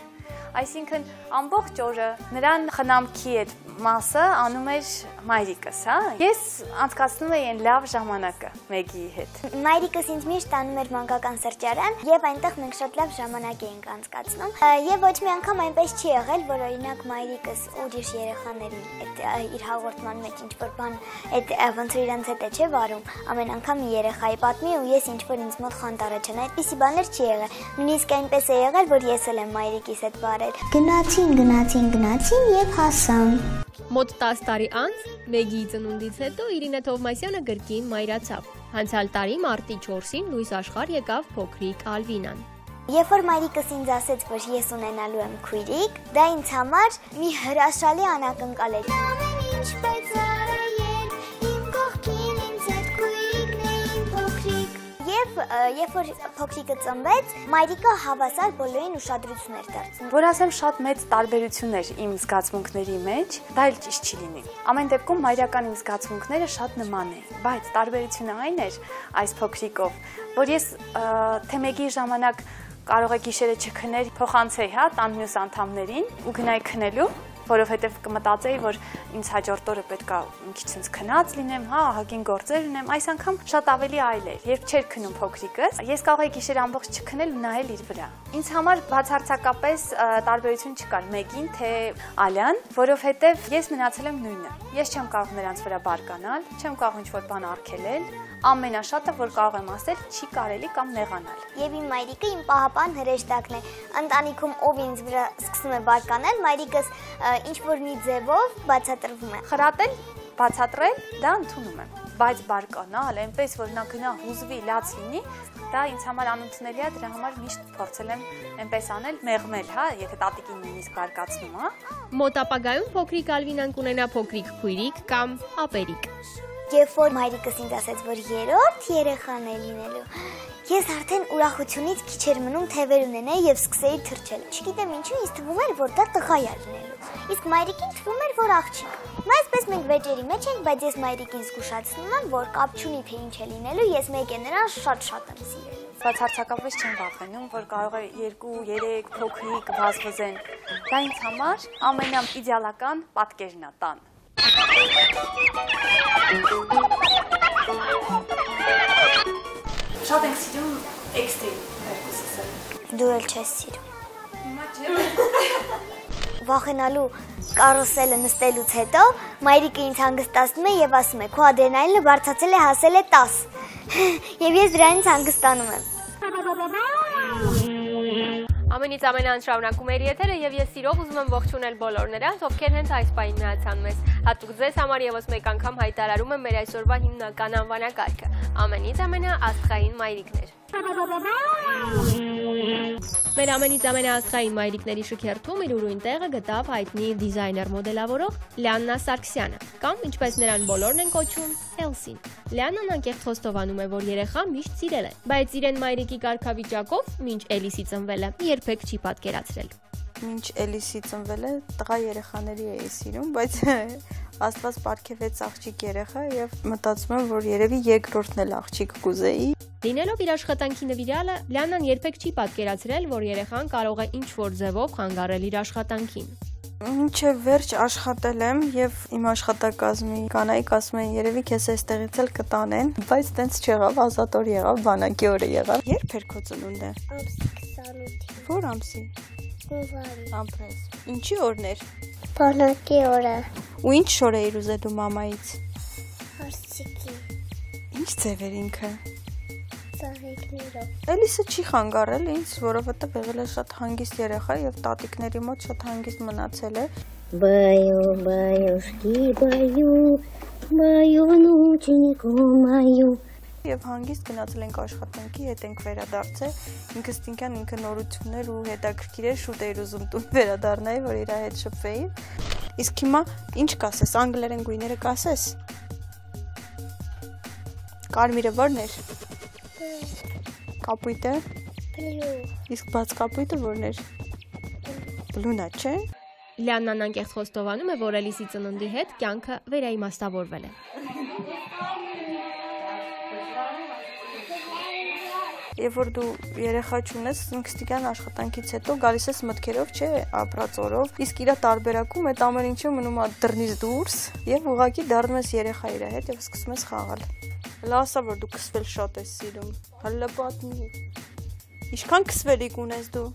Այսինքն ամբողջ օրը նրան խնամքի այդ մասը անում էր մայրիկս, հա։ Ես անցկացնում էի այն լավ ժամանակը Մեգիի հետ։ Մայրիկս ինձ միշտ տանում էր մանկական սրճարան, եւ այնտեղ մենք շատ լավ ժամանակ էինք անցկացնում։ Եվ ոչ մի անգամ այնպես չի եղել, որ օրինակ մայրիկս ուրիշ երեխաներին այդ իր հաղորդման մեջ ինչ-որ բան այդ ոնց որ իրանց հետ է չէ վարում, ամեն անգամ մի երեխայի պատմի ու ես ինչ-որ ինձ մոտ խանդ առաջանա, այդպիսի բաներ չի եղել։ Նույնիսկ այնպես է եղել, որ ես էլ եմ մայրիկիս հետ վարել։ Գնացին եւ հասան։ Մոտ 10 տարի անց Մեգիի ծնունդից հետո Իրինա Թովմասյանը գրքին մայրացավ։ Անցյալ տարի մարտի 4-ին լույս աշխարհ եկավ փոքրիկ Ալվինան։ Երբ որ մայրիկս ինձ ասեց, որ ես ունենալու եմ քույրիկ, դա ինձ համար մի հրաշալի անակնկալ էր։ Երբ որ փոքրիկը ծնվեց, մայրիկը հավասար բոլորին ուշադրություն էր դարձնում։ Որ ասեմ շատ մեծ տարբերություններ իմ զգացմունքների մեջ, դա էլ ճիշտ չի լինի։ Ամեն դեպքում մայրական իմ զգացմունքները շատ նման էին, բայց տարբերությունը այն էր այս փոքրիկով, որ ես թե Մեգիի ժամանակ կարող է գիշերը չքներ, փոխանցեի, հա, տան մյուս անդամներին ու գնայի քնելու, որովհետև կմտածեի, որ ինձ հաջորդ օրը պետք է մի քիչ ինձ քնած լինեմ, հա, ահագին գործեր ունեմ, այս անգամ շատ ավելի այլ էր։ Երբ չէր քնում փոքրիկս, ես կարող էի գիշերը ամբողջ չքնել ու նայել իր վրա։ Ինձ համար բացարձակապես տարբերություն չկար Մեգին թե Ալյան, որովհետև ես մնացել եմ նույնը։ Ես չեմ կարող նրանց վրա բարկանալ, չեմ կարող ինչ-որ բան արգելել, ամենաշատը, որ կարող եմ ասել, չի կարելի կամ նեղանալ։ Եվ իմ մայրիկը իմ պահապան հրեշտակն է։ Ընտանիքում ով ինձ վրա սկսում է բարկանալ, մայրիկս ինչ-որ մի ձևով բացատրվում է։ Խրատել, բացատրել, դա ընդունում եմ, բայց բարկանալ, այնպես որ նա գնա հուզվի, լաց լինի, դա ինձ համար անընդունելի է, դրա համար միշտ փորձել եմ այնպես անել, մեղմել, հա, եթե տատիկին նույնիսկ բարկացնում, հա։ Մոտ ապագայում փոքրիկ Ալվինան կունենա փոքրիկ քույրիկ կամ ապերիկ։ Երբ որ մայրիկս ինձ ասեց, որ երրորդ երեխան է լինելու, ես արդեն ուրախությունից քիչ էր մնում թևեր ունենայի եւ սկսեի թռչել։ Չգիտեմ ինչու, ինձ թվում էր, որ դա տղա է լինելու։ Իսկ մայրիկին թվում էր, որ աղջիկ։ Այսպես մենք վեճերի մեջ ենք, բայց ես մայրիկին զգուշացնում եմ, որ կապ չունի թե ինչ է լինելու, ես մեկ է նրան շատ եմ սիրել։ Բացարձակապես չեմ վախենում, որ կարող է 2-3 փոքրիկ վազվզեն։ Դա ինձ համար ամենաիդեալական պատկերն է տան։ Շատ ենք սիրում էքստրիմ երկուսս։ Դու էլ չես սիրում։ Հիմա չէ։ Վախենալու կարուսելը նստելուց հետո մայրիկը ինձ հանգստացնում է եւ ասում է՝ քո ադրենալինը բարձրացել է, հասել է 10։ Եվ ես դրանից հանգստանում եմ։ Ամենից ամենան շարունակում էր եթերը եւ ես սիրով ուզում եմ ողջունել բոլոր նրանց, ովքեր հենց այս պահին միացան մեզ։ Հատուկ ձեզ համար եւս մեկ անգամ հայտարարում եմ մեր այսօրվա հիմնական անվանակարգը։ Ամենից ամենաաստղային մայրիկներ։ Մեր ամենից ամենաաստղային մայրիկների շքերթում իր ուրույն տեղը գտավ հայտնի դիզայներ մոդելավորող Լիաննա Սարգսյանը, կամ ինչպես նրան բոլորն են կոչում, Էլսին։ Լիաննան անկեղծ խոստովանում է, որ երեխան միշտ սիրել է, բայց իրեն մայրիկի կարգավիճակով մինչ Էլիսի ծնվելը երբեք չի պատկերացրել։ Մինչ Էլիսի ծնվելը տղա երեխաների էի սիրում, բայց Աստված պարգևեց աղջիկ երեխա եւ մտածում եմ, որ երևի երկրորդն էլ աղջիկ կուզեի։ Լինելով իր աշխատանքի նվիրյալը, Լիաննան երբեք չի պատկերացրել, որ երեխան կարող է ինչ-որ ձևով խանգարել իր աշխատանքին։ Մինչև վերջ աշխատել եմ եւ իմ աշխատակազմի կանայք ասում են երևի քեզ այստեղից էլ կտանեն, բայց տենց չեղավ, ազատ օր եղավ, բանակի օրը եղավ։ Երբ էր քո ծնունդը? Ամսի 28։ Որ ամսի? Հունվարի։ Ապրես։ Ինչի օրն էր? Բանակի օրը։ Ու ինչ շոր էիր ուզելու մամայից? Հարցիկի։ Ինչ ձև էր ինքը? Ծաղիկներով։ Էլիսը չի խանգարել ինձ, որովհետև եղել է շատ հանգիստ երեխա եւ տատիկների մոտ շատ հանգիստ մնացել է։ Баю, баюшки, баю, նուչինիկու մայու։ Եվ հանգիստ գնացել ենք աշխատանքի, հետ ենք վերադարձել։ Ինքը ստինքան ինքը նորություններ ու հետաքրքիր էր, շուտ էր ուզում տուն վերադառնայի, որ իր հետ շփվեի։ Իսկ հիմա ինչ կասես, անգլերեն գույները կասես։ Կարմիրը ո՞րն էր։ Կապույտը։ Բլու։ Իսկ բաց կապույտը ո՞րն էր։ Բլունա, չէ։ Լիաննան անկեղծ խոստովանում է, որ Էլիսի ծննդի հետ կյանքը վերաիմաստավորվել է։ Երբ որ դու երեխա չունես, ինքստիկյան աշխատանքից հետո գալիս ես մտքերով, չէ, ապրած օրով, իսկ իր տարբերակում այդ ամեն ինչը մնում է դռնից դուրս եւ ուղղակի դառնում ես երեխա իր հետ եւ սկսում ես խաղալ։ Լասա որ դու քսվել շատ ես սիրում։ Հələ պատմի։ Ինչքան քսվելիք ունես դու։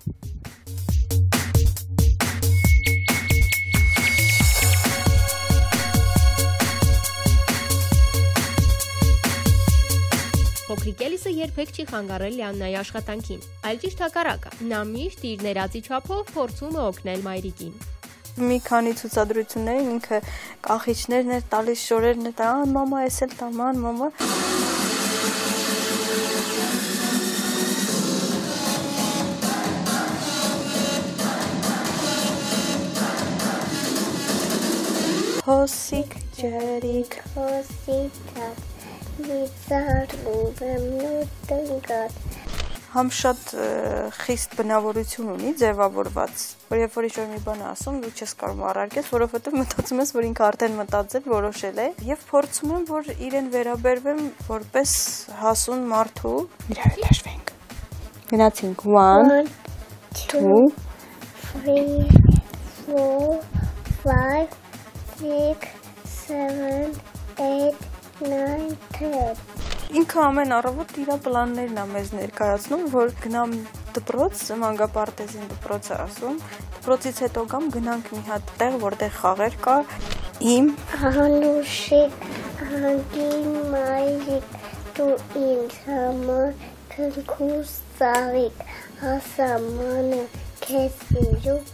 Փոքրիկ Էլիսը երբեք չի խանգարել Լիաննայի աշխատանքին, այլ ճիշտ հակառակը։ Նա միշտ իր ներածի չափով փորձում է օգնել մայրիկին։ Մի քանի ցուցադրություններին ինքը կախիչներն էր տալիս, շորերն էր տալիս, մամա, էս էլ տաման, մամա։ Հոսիկ ջերիկ, հոսիկ ջերիկ, Համ շատ խիստ բնավորություն ունի, ձևավորված, որ երբ որ ինչ-որ մի բան ասում, դու չես կարող առարկես, որովհետև մտածում ես, որ ինքը արդեն մտածել, որոշել է, եւ փորձում եմ, որ իրեն վերաբերվեմ որպես հասուն մարդու։ Իրա հետ հաշվենք։ Գնացինք 1 2 3 4 5 6 7 8 9 10 Ինքը ամեն առավոտ իր պլաններն է մեզ ներկայացնում, որ գնամ դպրոց, մանկապարտեզին դպրոց է ասում, դպրոցից հետո գամ գնանք մի հատ տեղ, որտեղ խաղեր կա, իմ Անուշիկ, անգին մայրիկ, դու ինձ համար քնքուս ծաղիկ, հասամանը քեզ սիրում,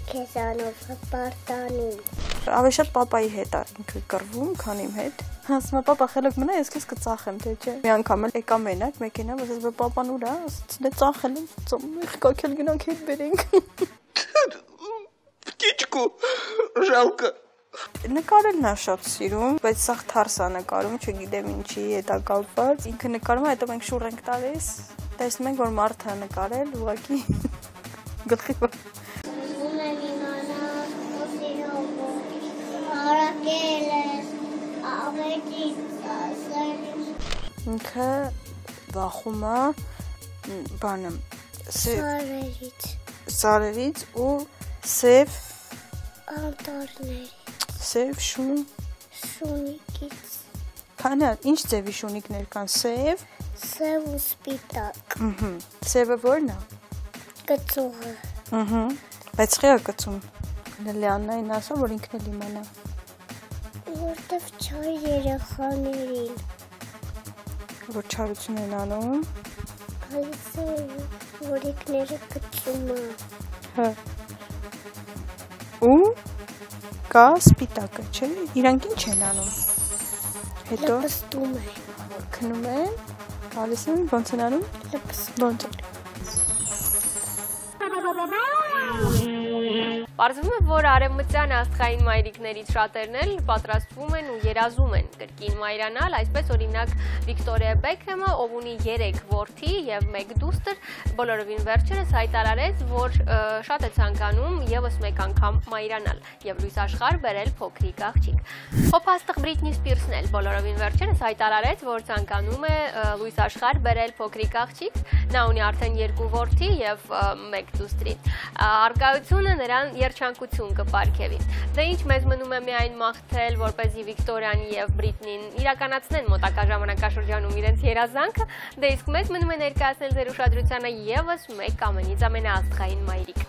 քեզանով հպարտանում։ Ավելի շատ պապայի հետ է ինքը կռվում, քան իմ հետ։ Ասում է պապա խելոք մնա, ես քեզ կծախեմ, թե չէ։ Մի անգամ էլ եկա մենակ մեքենայով, ասես որ պապան ուր է, ասեցին դե ծախել եմ, եկակել գնանք հետ բերենք։ Птичку, жалко։ Նկարելն է շատ սիրում, բայց սաղ թարս է նկարում, չգիտեմ ինչի հետ է կապված։ Ինքը նկարում է, հետո մենք շուռ ենք տալիս, տեսնում ենք որ մարդ է նկարել, ուղղակի գլխի Ինքը վախում է բանը սարերից ու սև անտառներից, սև շունիկից, քանի ինչ ձևի շունիկներ կան, սև ու սպիտակ, սևը որն է, կծուղը, բայց խի է կծում, Լիաննային ասա, որ ինքն էլ իմանա, որտև չար երեխաներին, որ չարություն են անում, գալիս է որիկները կծում է, ու կա սպիտակը, չէ, իրանք ինչ են անում, հետո լպստում է, քնում են, գալիս են, ոնց են անում, ոնց են, Պարզվում է, որ արևմտյան աստղային մայրիկներից շատերն էլ պատրաստվում են ու երազում են կրկին մայրանալ, այսպես օրինակ Վիկտորիա Բեքհեմը, ով ունի 3 որդի եւ 1 դուստր, բոլորովին վերջերս հայտարարեց, որ շատ է ցանկանում եւս մեկ անգամ մայրանալ եւ լույս աշխարհ բերել փոքրիկ աղջիկ։ Փոփաստղ Բրիթնի Սպիրսն էլ բոլորովին վերջերս հայտարարեց, որ ցանկանում է լույս աշխարհ բերել փոքրիկ աղջիկ։ Նա ունի արդեն 2 որդի եւ 1 դուստրի։ Արկայությունը նրան երջանկություն կպարգևի։ Դե ինչ մեզ մնում է միայն մաղթել, որպեսզի Վիկտորիան եւ Բրիթնին իրականացնեն մոտակա ժամանակաշրջանում իրենց երազանքը, դե իսկ մեզ մնում է ներկայացնել ձեր ուշադրությանը եւս մեկ ամենից ամենաաստղային մայրիկ։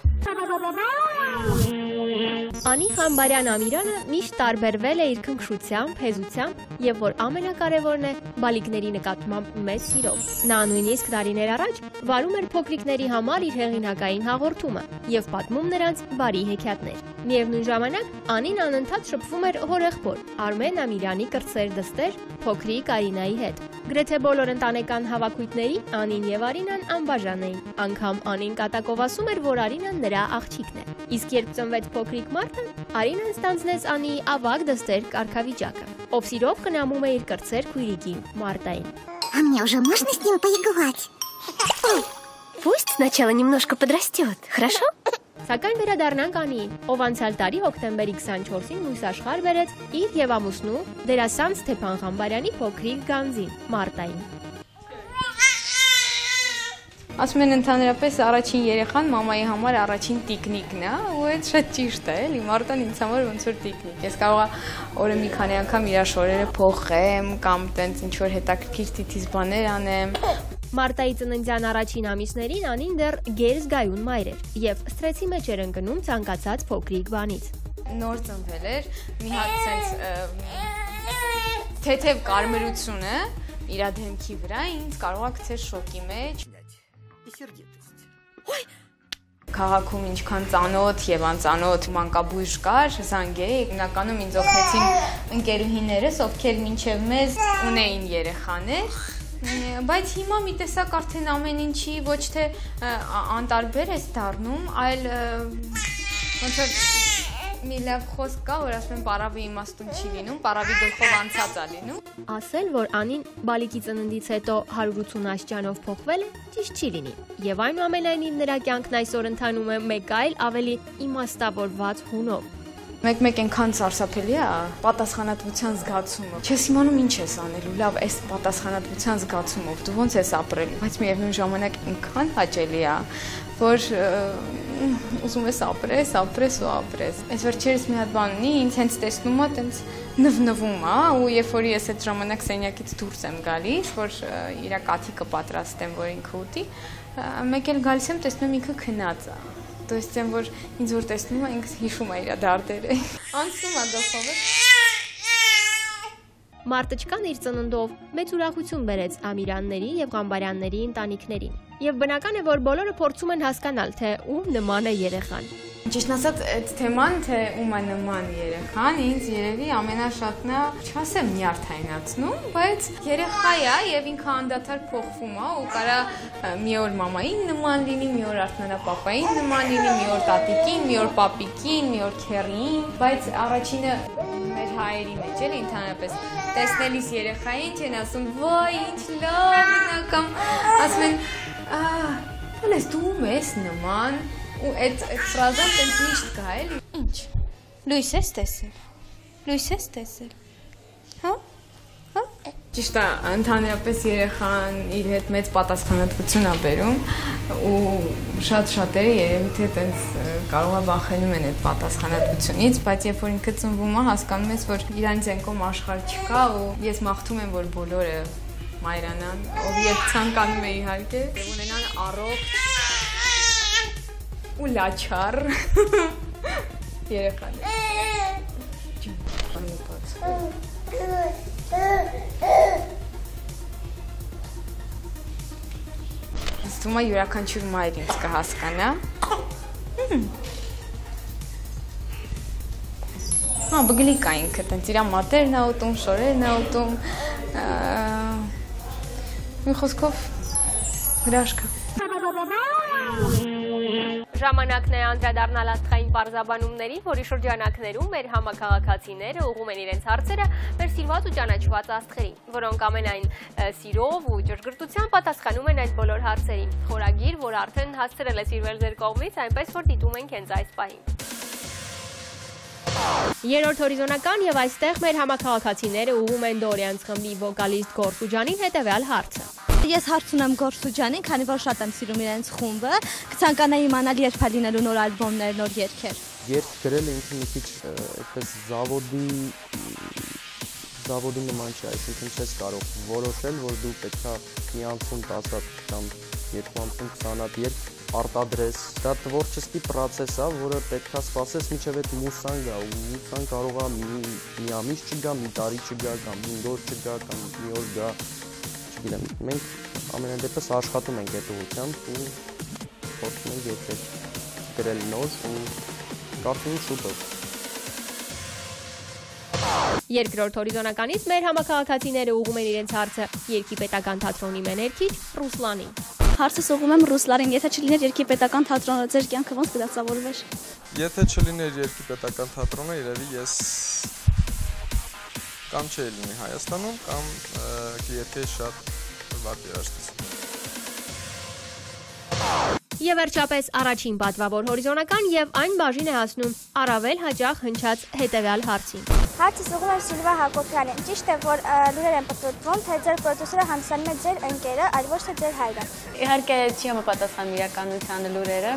Անի Խամբարյան Ամիրանը միշտ տարբերվել է իր քնքշությամբ, հեզությամբ եւ որ ամենակարևորն է բալիկների նկատմամբ մեծ սիրով։ Նա նույնիսկ տարիներ առաջ վարում էր փոքրիկների համար իր հեղինակային հաղորդումը եւ պատմում նրանց բարի հեքիաթներ։ Միևնույն ժամանակ Անին անընդհատ շփվում էր հորեղբոր Արմեն Ամիրյանի կրտսեր-դստեր փոքրիկ Արինայի հետ։ Գրեթե բոլոր ընտանեկան հավաքույթների Անին եւ Արինան անբաժան էին։ Անգամ Անին կատակով ասում էր, որ Արինան նրա աղջիկն է։ Իսկ երբ ծնվեց փոքրիկ մարդը, Արինան ստանձնեց Անի ավագ դստեր կարգավիճակը, ով սիրով կնամում է իր կրտսեր քույրիկին Մարտային։ А мне уже можно с ним поиграть? Пусть сначала немножко подрастет, хорошо? Սակայն վերադառնանք Անիին, ով անցյալ տարի հոկտեմբերի 24-ին լույս աշխարհ բերեց իր եւ ամուսնու դերասան Ստեփան Խամբարյանի փոքրիկ գանձին Մարտային։ Ասում են ընդհանրապես առաջին երեխան մամայի համար առաջին տիկնիկն է, ու այդ շատ ճիշտ է, էլի, Մարտան ինձ համար ոնց որ տիկնիկ։ Ես կարողա օրը մի քանի անգամ իր շորերը փոխեմ կամ տենց ինչ որ հետաքրքիր թիթիզ բաներ անեմ։ Մարտայի ծննդյան առաջին ամիսներին Անին դեռ գերզգայուն մայր էր եւ սթրեսի մեջ էր ընկնում ցանկացած փոքրիկ բանից։ Նոր ծնվել էր, մի հատ sense թեթև կարմրությունը իր դեմքի վրա ինձ կարող է գցել շոկի մեջ։ Քաղաքում ինչքան ծանոթ եւ անծանոթ մանկաբույժ կար, զանգեի, հիմնականում ինձ օգնեցին ընկերուհիներս, ովքեր մինչեւ մեզ ունեին երեխաներ, բայց հիմա մի տեսակ արդեն ամեն ինչի ոչ թե անտարբեր ես դառնում, այլ ոնց որ մի լավ խոսք կա, որ ասում են պարավի իմաստուն չի լինում, պարավի գլխով անցած է լինում։ Ասել, որ Անին բալիկի ծննդից հետո 180 աստիճանով փոխվել է, ճիշտ չի լինի։ Եվ այնուամենայնիվ նրա կյանքն այսօր ընթանում է մեկ այլ ավելի իմաստավորված հունով։ Մեկ-մեկ այնքան սարսափելի է պատասխանատվության զգացումը։ Չես իմանում ինչ ես անելու, լավ, այս պատասխանատվության զգացումով դու ոնց ես ապրելու, բայց միևնույն ժամանակ այնքան հաճելի է, որ ուզում ես ապրես ու ապրես։ Այս վերջերս մի հատ բան ունի, ինձ հենց տեսնում է, տենց նվնվում է, ու երբ որ ես այդ ժամանակ սենյակից դուրս եմ գալիս, որ իր կաթիկը պատրաստեմ, որ ինքը ուտի, մեկ էլ գալիս եմ, տեսնում եմ ինքը քնած է։ То есть тем, որ ինձ որ տեսնում է, ինքս հիշում է իր դարտերը։ Անցնում է գլխովը։ Մարտը իր ծննդով մեծ ուրախություն բերեց Ամիրանների եւ Ղամբարյանների ընտանիքներին։ Եւ բնական է, որ բոլորը փորձում են հասկանալ, թե ում նման է երեխան։ Ճիշտ ասած, այդ թեման, թե ում է նման երեխան, ինձ երևի ամենաշատն է, չասեմ նյարդայնացնում, բայց երեխա է եւ ինքը անդադար փոխվում է ու կարա մի օր մամային նման լինի, մի օր արթնանապապային նման լինի, մի օր տատիկին, մի օր պապիկին, մի օր քեռին, բայց առաջինը մեր հայերի մեջ էլ ընդհանրապես տեսնելիս երեխային չեն ասում, «Վայ, ինչ լավն է» կամ ասում են, «Ալես դու ում ես նման» ու այդ ֆրազան տենց միշտ կա էլի։ Ինչ։ Լույս ես տեսել։ Լույս ես տեսել։ Հա? Հա? Ճիշտ է, ընդհանրապես երեխան իր հետ մեծ պատասխանատվություն է բերում ու շատ-շատերը երևի թե տենց կարող է վախենում են այդ պատասխանատվությունից, բայց երբ որ ինքը ծնվում է, հասկանում ես, որ իրանց ենկոմ աշխարհ չկա ու ես մաղթում եմ, որ բոլորը մայրանան, ով երբ ցանկանում է իհարկե, ունենան առողջ ու լաչար երեխաներ։ Ստում է յուրաքանչյուր մայր ինձ կհասկանա։ Հա, բգլիկ է ինքը, տենց իրա մատերն է ուտում, շորերն է ուտում, մի խոսքով հրաշք է։ Ժամանակն է անդրադառնալ աստղային պարզաբանումներին, որի շրջանակներում մեր համակարգացիները ուղղում են իրենց հարցերը մեր սիրված ու ճանաչված աստղերին, որոնք ամենայն սիրով ու ճշգրտությամբ պատասխանում են այդ բոլոր հարցերին։ Խորագիր, որ արդեն հասցրել է սիրվել ձեր կողմից, այնպես որ դիտում ենք հենց այս պահին։ Երրորդ հորիզոնական եւ այստեղ մեր համակարգացիները ուղղում են Դորյանց խմբի վոկալիստ Գորսուջանին հետեւյալ հարցը։ Ես հարց ունեմ Գորսուջանին, քանի որ շատ եմ սիրում իրենց խումբը, կցանկանայի իմանալ երբ է լինելու նոր ալբոմներ, նոր երգեր։ Երբ գրել ինքը մի քիչ այդպես զավոդի նման չէ, այսինքն չես կարող որոշել, որ դու պետքա մի ամսում 10 հատ կամ 2 ամսում 20 հատ երգ արտադրես։ Դա տворческий process է, որը պետքա սպասես մինչև այդ մուսան գա, ու մուսան կարող է մի ամիս չգա, մի տարի չգա, կամ 5 օր չգա, կամ մի օր գա, չգիտեմ։ Մենք ամեն դեպս աշխատում ենք այդ ուղղությամբ ու փորձում ենք երգեր գրել նոր ու կարծում եմ շուտով։ Երկրորդ հորիզոնականից մեր համակարգացիները ուղղում են իրենց հարցը Երգի պետական թատրոնի մեներքիչ Ռուսլանին։ Հարցս ուղղում եմ Ռուսլանին, եթե չլիներ Երգի պետական թատրոնը, ձեր կյանքը ոնց կդասավորվեր։ Եթե չլիներ Երգի պետական թատրոնը, երևի ես կամ չէի լինի Հայաստանում, կամ կերգեի շատ վատ երաժշտություն։ Եվ վերջապես առաջին պատվավոր հորիզոնական եւ այն բաժին է հասնում առավել հաճախ հնչած հետեւյալ հարցին։ Հարցս ուղղում եմ Սիլվա Հակոբյանին։ Ճիշտ է, որ լուրեր են պտտվում, թե ձեր պրոդյուսերը հանդիսանում է ձեր ընկերը, այլ ոչ թե ձեր հայրը։ Իհարկե չի համապատասխանում իրականությանը լուրերը,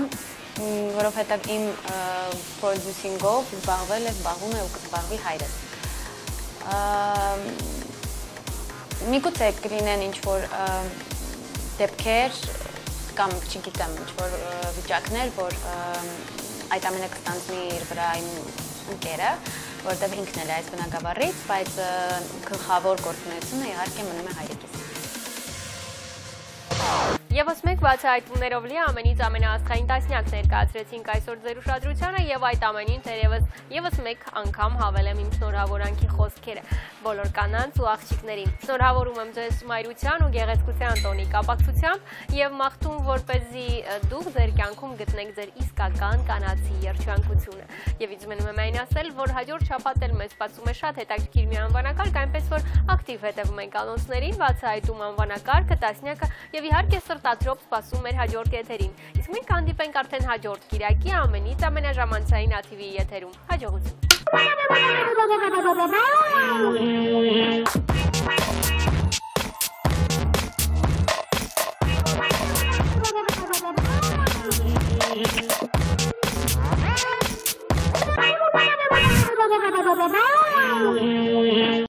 որովհետև իմ պրոդյուսինգով զբաղվում է ու կզբաղվի հայրս։ Միգուցե կլինեն ինչ-որ դեպքեր կամ չգիտեմ, ինչ-որ վիճակներ, որ այդ ամենը կստանձնի իր վրա իմ ընկերը, որտեղ ինքն էլ է այս բնակավարից, բայց գլխավոր գործունեությունը իհարկե մնում է հայրիկիս։ Եվս մեկ բացահայտումներով լի ամենից ամենաաստղային տասնյակ ներկայացրեցինք այսօր ձեր ուշադրությանը եւ այդ ամենին թերևս եւս մեկ անգամ հավելեմ իմ շնորհավորանքի խոսքերը բոլոր կանանց ու աղջիկներին։ Շնորհավորում եմ ձեզ մայրության ու գեղեցկության տոնի կապակցությամբ եւ մաղթում, որպեսզի դուք ձեր կյանքում գտնեք ձեր իսկական կանացի երջանկությունը։ Եվ ինձ մնում է միայն ասել, որ հաջորդ շաբաթ էլ մեզ սպասում է շատ հետաքրքիր մի անվանակարգ, այնպես որ ակտիվ հետևում ենք անոնսներին, բացահայտում անվանակարգը, տասնյակը եւ իհարկե սրտադրոп սպասում մեր հաջորդ եթերին։ Իսկ մենք կհանդիպենք արդեն հաջորդ կիրակի ամենից ամենաժամանցային ATV եթերում։ Հաջողություն։